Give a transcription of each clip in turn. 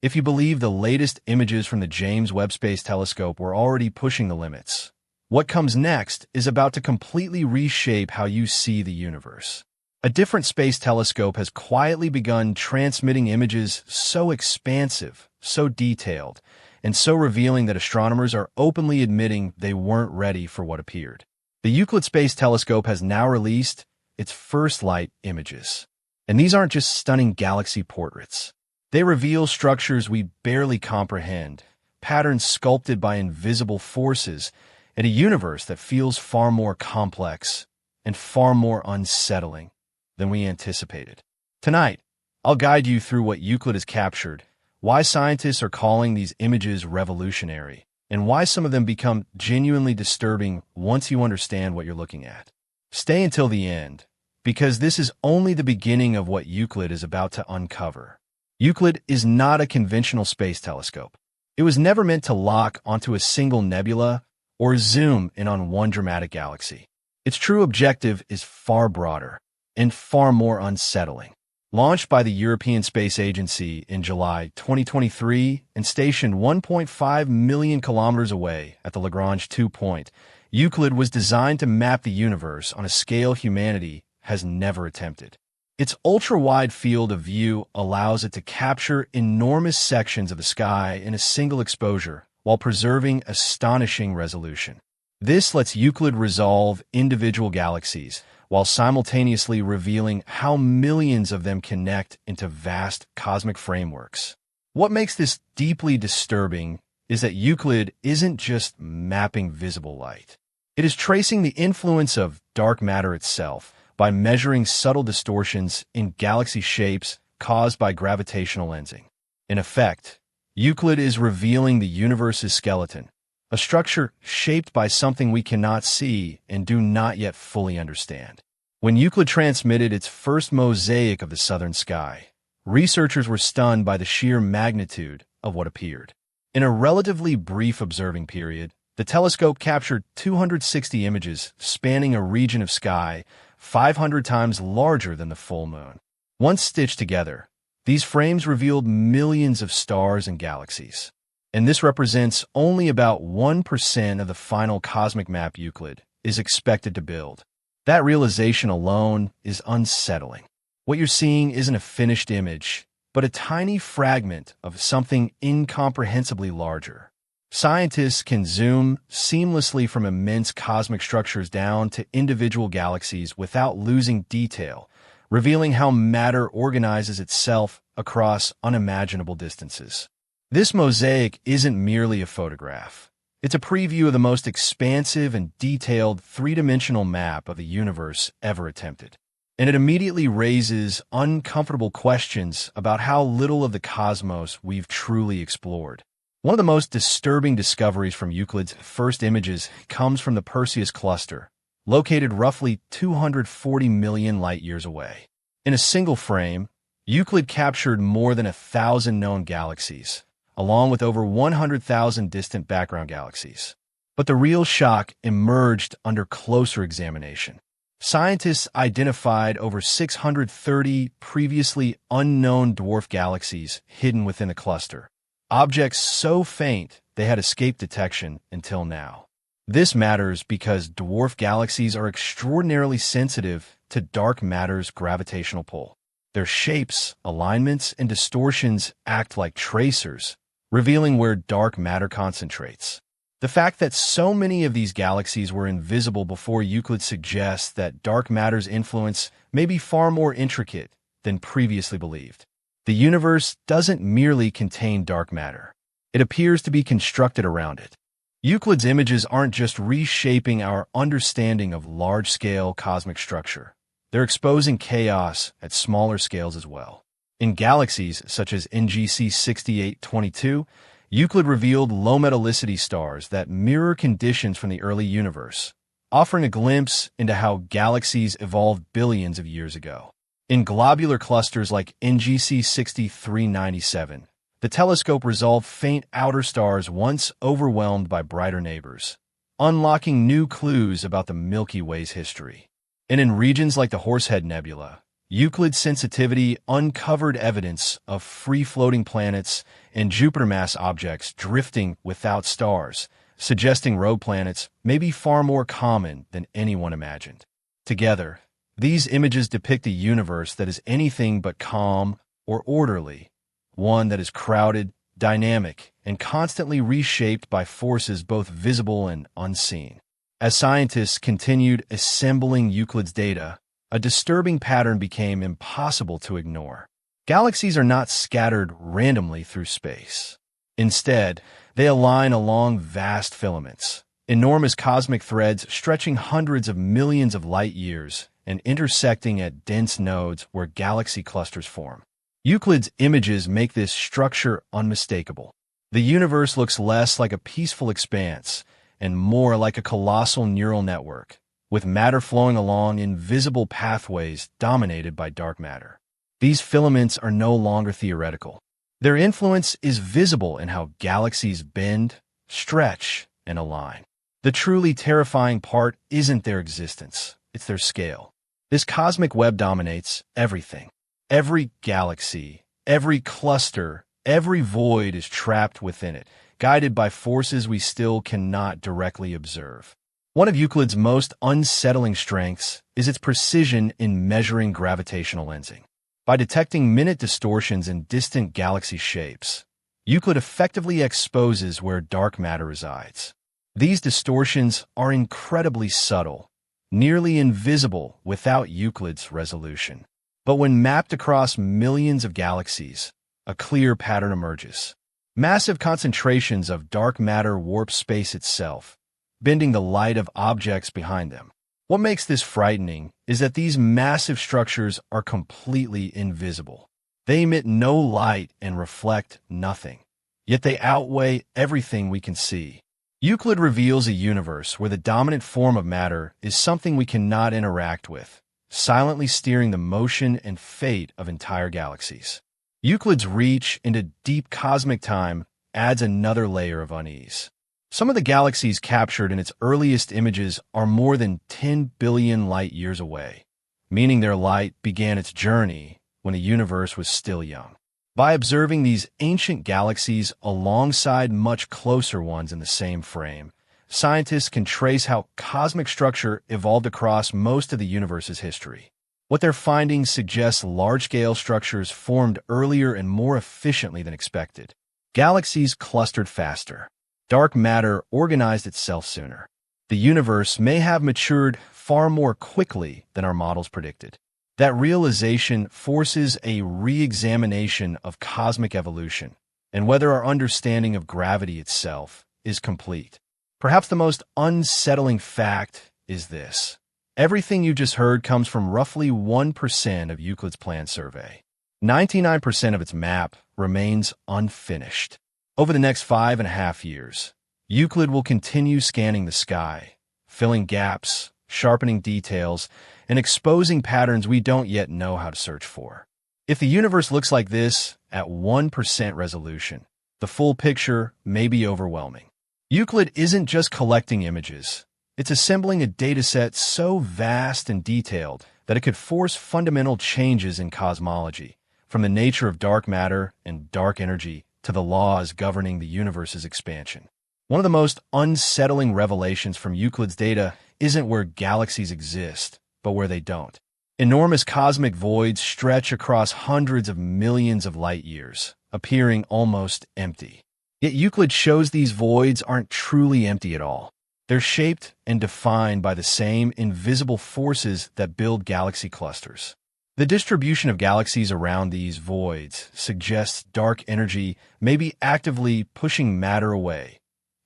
If you believe the latest images from the James Webb Space Telescope were already pushing the limits, what comes next is about to completely reshape how you see the universe. A different space telescope has quietly begun transmitting images so expansive, so detailed, and so revealing that astronomers are openly admitting they weren't ready for what appeared. The Euclid Space Telescope has now released its first light images. And these aren't just stunning galaxy portraits. They reveal structures we barely comprehend, patterns sculpted by invisible forces, and a universe that feels far more complex and far more unsettling than we anticipated. Tonight, I'll guide you through what Euclid has captured, why scientists are calling these images revolutionary, and why some of them become genuinely disturbing once you understand what you're looking at. Stay until the end, because this is only the beginning of what Euclid is about to uncover. Euclid is not a conventional space telescope. It was never meant to lock onto a single nebula or zoom in on one dramatic galaxy. Its true objective is far broader and far more unsettling. Launched by the European Space Agency in July 2023 and stationed 1.5 million kilometers away at the Lagrange 2 point, Euclid was designed to map the universe on a scale humanity has never attempted. Its ultra-wide field of view allows it to capture enormous sections of the sky in a single exposure while preserving astonishing resolution. This lets Euclid resolve individual galaxies while simultaneously revealing how millions of them connect into vast cosmic frameworks. What makes this deeply disturbing is that Euclid isn't just mapping visible light. It is tracing the influence of dark matter itself by measuring subtle distortions in galaxy shapes caused by gravitational lensing. In effect, Euclid is revealing the universe's skeleton, a structure shaped by something we cannot see and do not yet fully understand. When Euclid transmitted its first mosaic of the southern sky, researchers were stunned by the sheer magnitude of what appeared. In a relatively brief observing period, the telescope captured 260 images spanning a region of sky 500 times larger than the full moon. Once stitched together, these frames revealed millions of stars and galaxies. And this represents only about 1% of the final cosmic map Euclid is expected to build. That realization alone is unsettling. What you're seeing isn't a finished image, but a tiny fragment of something incomprehensibly larger. Scientists can zoom seamlessly from immense cosmic structures down to individual galaxies without losing detail, revealing how matter organizes itself across unimaginable distances. This mosaic isn't merely a photograph. It's a preview of the most expansive and detailed three-dimensional map of the universe ever attempted. And it immediately raises uncomfortable questions about how little of the cosmos we've truly explored. One of the most disturbing discoveries from Euclid's first images comes from the Perseus cluster, located roughly 240 million light-years away. In a single frame, Euclid captured more than 1,000 known galaxies, along with over 100,000 distant background galaxies. But the real shock emerged under closer examination. Scientists identified over 630 previously unknown dwarf galaxies hidden within the cluster. Objects so faint they had escaped detection until now. This matters because dwarf galaxies are extraordinarily sensitive to dark matter's gravitational pull. Their shapes, alignments, and distortions act like tracers, revealing where dark matter concentrates. The fact that so many of these galaxies were invisible before Euclid suggests that dark matter's influence may be far more intricate than previously believed. The universe doesn't merely contain dark matter. It appears to be constructed around it. Euclid's images aren't just reshaping our understanding of large-scale cosmic structure. They're exposing chaos at smaller scales as well. In galaxies such as NGC 6822, Euclid revealed low metallicity stars that mirror conditions from the early universe, offering a glimpse into how galaxies evolved billions of years ago. In globular clusters like NGC 6397, the telescope resolved faint outer stars once overwhelmed by brighter neighbors, unlocking new clues about the Milky Way's history. And in regions like the Horsehead Nebula, Euclid's sensitivity uncovered evidence of free-floating planets and Jupiter-mass objects drifting without stars, suggesting rogue planets may be far more common than anyone imagined. Together, these images depict a universe that is anything but calm or orderly, one that is crowded, dynamic, and constantly reshaped by forces both visible and unseen. As scientists continued assembling Euclid's data, a disturbing pattern became impossible to ignore. Galaxies are not scattered randomly through space. Instead, they align along vast filaments, enormous cosmic threads stretching hundreds of millions of light years and intersecting at dense nodes where galaxy clusters form. Euclid's images make this structure unmistakable. The universe looks less like a peaceful expanse and more like a colossal neural network, with matter flowing along invisible pathways dominated by dark matter. These filaments are no longer theoretical. Their influence is visible in how galaxies bend, stretch, and align. The truly terrifying part isn't their existence, it's their scale. This cosmic web dominates everything. Every galaxy, every cluster, every void is trapped within it, guided by forces we still cannot directly observe. One of Euclid's most unsettling strengths is its precision in measuring gravitational lensing. By detecting minute distortions in distant galaxy shapes, Euclid effectively exposes where dark matter resides. These distortions are incredibly subtle, nearly invisible without Euclid's resolution. But when mapped across millions of galaxies, a clear pattern emerges. Massive concentrations of dark matter warp space itself, bending the light of objects behind them. What makes this frightening is that these massive structures are completely invisible. They emit no light and reflect nothing, yet they outweigh everything we can see. Euclid reveals a universe where the dominant form of matter is something we cannot interact with, silently steering the motion and fate of entire galaxies. Euclid's reach into deep cosmic time adds another layer of unease. Some of the galaxies captured in its earliest images are more than 10 billion light-years away, meaning their light began its journey when the universe was still young. By observing these ancient galaxies alongside much closer ones in the same frame, scientists can trace how cosmic structure evolved across most of the universe's history. What their findings suggest large-scale structures formed earlier and more efficiently than expected. Galaxies clustered faster. Dark matter organized itself sooner. The universe may have matured far more quickly than our models predicted. That realization forces a re-examination of cosmic evolution and whether our understanding of gravity itself is complete. Perhaps the most unsettling fact is this. Everything you just heard comes from roughly 1% of Euclid's planned survey. 99% of its map remains unfinished. Over the next 5.5 years, Euclid will continue scanning the sky, filling gaps, sharpening details, and exposing patterns we don't yet know how to search for. If the universe looks like this at 1% resolution, the full picture may be overwhelming. Euclid isn't just collecting images. It's assembling a dataset so vast and detailed that it could force fundamental changes in cosmology, from the nature of dark matter and dark energy to the laws governing the universe's expansion. One of the most unsettling revelations from Euclid's data isn't where galaxies exist, but where they don't. Enormous cosmic voids stretch across hundreds of millions of light years, appearing almost empty. Yet Euclid shows these voids aren't truly empty at all. They're shaped and defined by the same invisible forces that build galaxy clusters. The distribution of galaxies around these voids suggests dark energy may be actively pushing matter away,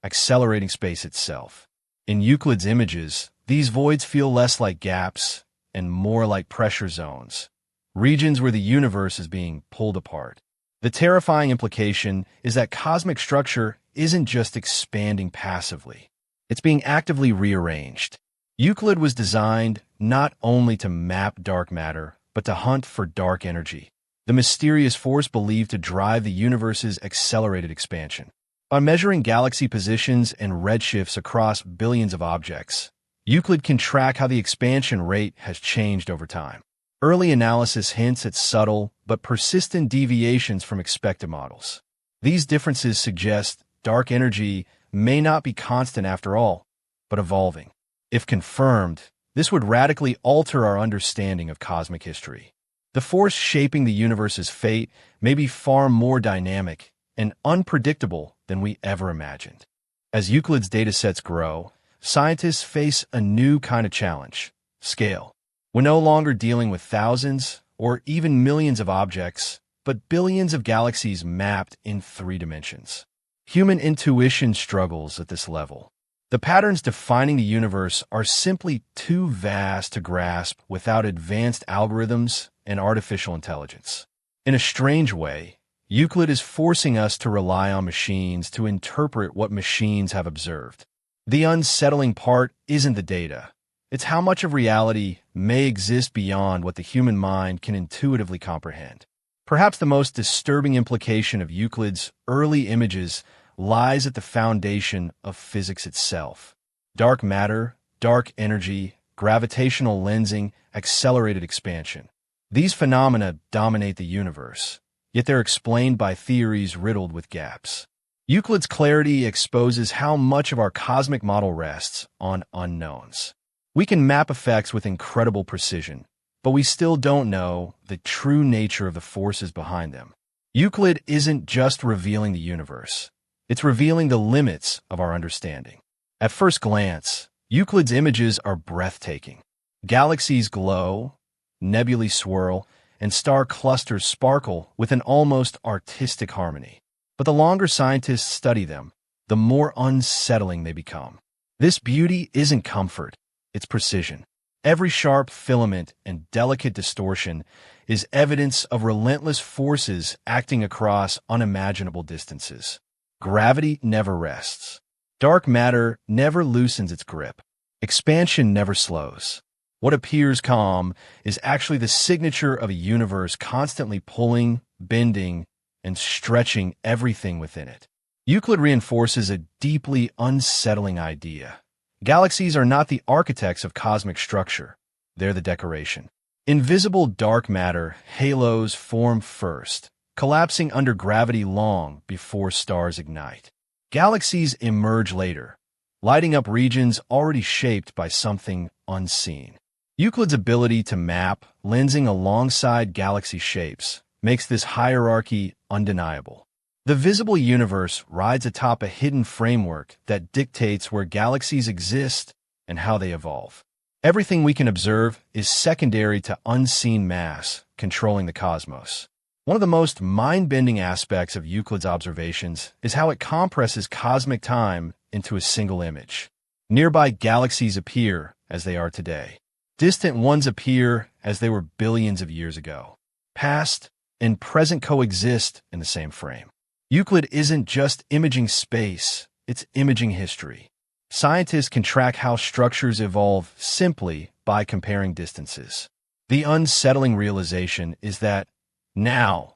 accelerating space itself. In Euclid's images, these voids feel less like gaps and more like pressure zones, regions where the universe is being pulled apart. The terrifying implication is that cosmic structure isn't just expanding passively. It's being actively rearranged. Euclid was designed not only to map dark matter, but to hunt for dark energy, the mysterious force believed to drive the universe's accelerated expansion. By measuring galaxy positions and redshifts across billions of objects, Euclid can track how the expansion rate has changed over time. Early analysis hints at subtle but persistent deviations from expected models. These differences suggest dark energy may not be constant after all, but evolving. If confirmed, this would radically alter our understanding of cosmic history. The force shaping the universe's fate may be far more dynamic and unpredictable than we ever imagined. As Euclid's datasets grow, scientists face a new kind of challenge: scale. We're no longer dealing with thousands or even millions of objects, but billions of galaxies mapped in 3 dimensions. Human intuition struggles at this level. The patterns defining the universe are simply too vast to grasp without advanced algorithms and artificial intelligence. In a strange way, Euclid is forcing us to rely on machines to interpret what machines have observed. The unsettling part isn't the data. It's how much of reality may exist beyond what the human mind can intuitively comprehend. Perhaps the most disturbing implication of Euclid's early images lies at the foundation of physics itself. Dark matter, dark energy, gravitational lensing, accelerated expansion. These phenomena dominate the universe, yet they're explained by theories riddled with gaps. Euclid's clarity exposes how much of our cosmic model rests on unknowns. We can map effects with incredible precision, but we still don't know the true nature of the forces behind them. Euclid isn't just revealing the universe. It's revealing the limits of our understanding. At first glance, Euclid's images are breathtaking. Galaxies glow, nebulae swirl, and star clusters sparkle with an almost artistic harmony. But the longer scientists study them, the more unsettling they become. This beauty isn't comfort, it's precision. Every sharp filament and delicate distortion is evidence of relentless forces acting across unimaginable distances. Gravity never rests. Dark matter never loosens its grip. Expansion never slows. What appears calm is actually the signature of a universe constantly pulling, bending, and stretching everything within it. Euclid reinforces a deeply unsettling idea. Galaxies are not the architects of cosmic structure. They're the decoration. Invisible dark matter halos form first, collapsing under gravity long before stars ignite. Galaxies emerge later, lighting up regions already shaped by something unseen. Euclid's ability to map, lensing alongside galaxy shapes, makes this hierarchy undeniable. The visible universe rides atop a hidden framework that dictates where galaxies exist and how they evolve. Everything we can observe is secondary to unseen mass controlling the cosmos. One of the most mind-bending aspects of Euclid's observations is how it compresses cosmic time into a single image. Nearby galaxies appear as they are today. Distant ones appear as they were billions of years ago. Past and present coexist in the same frame. Euclid isn't just imaging space, it's imaging history. Scientists can track how structures evolve simply by comparing distances. The unsettling realization is that now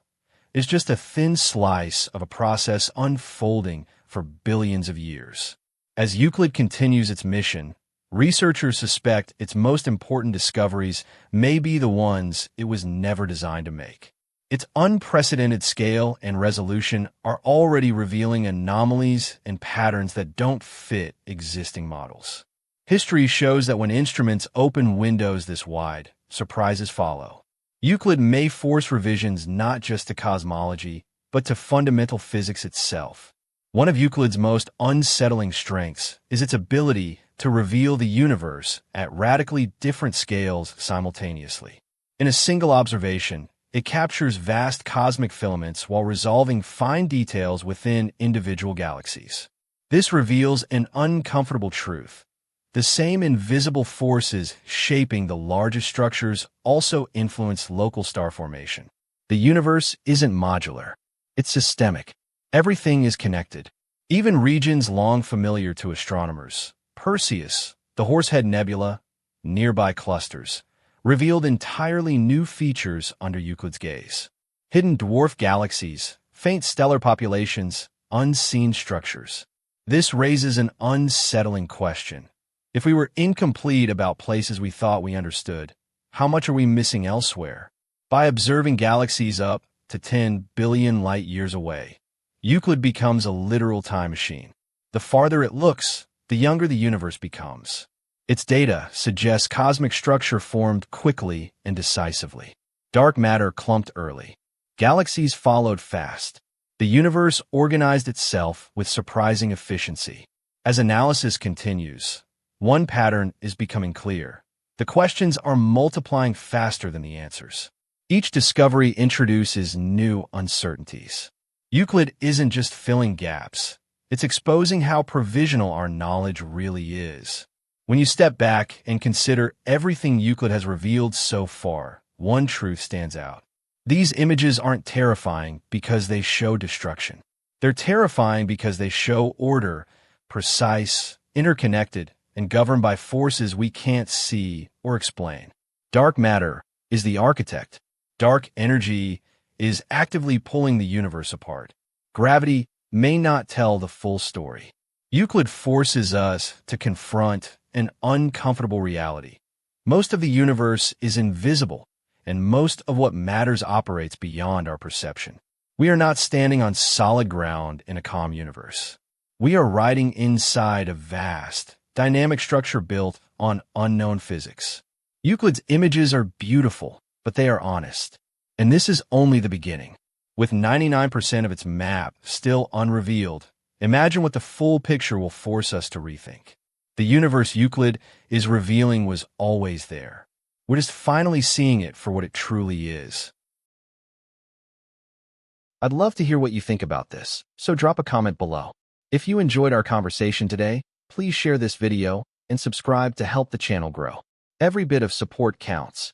is just a thin slice of a process unfolding for billions of years. As Euclid continues its mission, researchers suspect its most important discoveries may be the ones it was never designed to make. Its unprecedented scale and resolution are already revealing anomalies and patterns that don't fit existing models. History shows that when instruments open windows this wide, surprises follow. Euclid may force revisions not just to cosmology, but to fundamental physics itself. One of Euclid's most unsettling strengths is its ability to reveal the universe at radically different scales simultaneously. In a single observation, it captures vast cosmic filaments while resolving fine details within individual galaxies. This reveals an uncomfortable truth. The same invisible forces shaping the largest structures also influence local star formation. The universe isn't modular. It's systemic. Everything is connected. Even regions long familiar to astronomers, Perseus, the Horsehead Nebula, nearby clusters, revealed entirely new features under Euclid's gaze. Hidden dwarf galaxies, faint stellar populations, unseen structures. This raises an unsettling question. If we were incomplete about places we thought we understood, how much are we missing elsewhere? By observing galaxies up to 10 billion light-years away, Euclid becomes a literal time machine. The farther it looks, the younger the universe becomes. Its data suggests cosmic structure formed quickly and decisively. Dark matter clumped early. Galaxies followed fast. The universe organized itself with surprising efficiency. As analysis continues, one pattern is becoming clear. The questions are multiplying faster than the answers. Each discovery introduces new uncertainties. Euclid isn't just filling gaps. It's exposing how provisional our knowledge really is. When you step back and consider everything Euclid has revealed so far, one truth stands out. These images aren't terrifying because they show destruction. They're terrifying because they show order, precise, interconnected, and governed by forces we can't see or explain. Dark matter is the architect. Dark energy is actively pulling the universe apart. Gravity may not tell the full story. Euclid forces us to confront an uncomfortable reality. Most of the universe is invisible, and most of what matters operates beyond our perception. We are not standing on solid ground in a calm universe. We are riding inside a vast, dynamic structure built on unknown physics. Euclid's images are beautiful, but they are honest. And this is only the beginning. With 99% of its map still unrevealed, imagine what the full picture will force us to rethink. The universe Euclid is revealing was always there. We're just finally seeing it for what it truly is. I'd love to hear what you think about this, so drop a comment below. If you enjoyed our conversation today, please share this video and subscribe to help the channel grow. Every bit of support counts.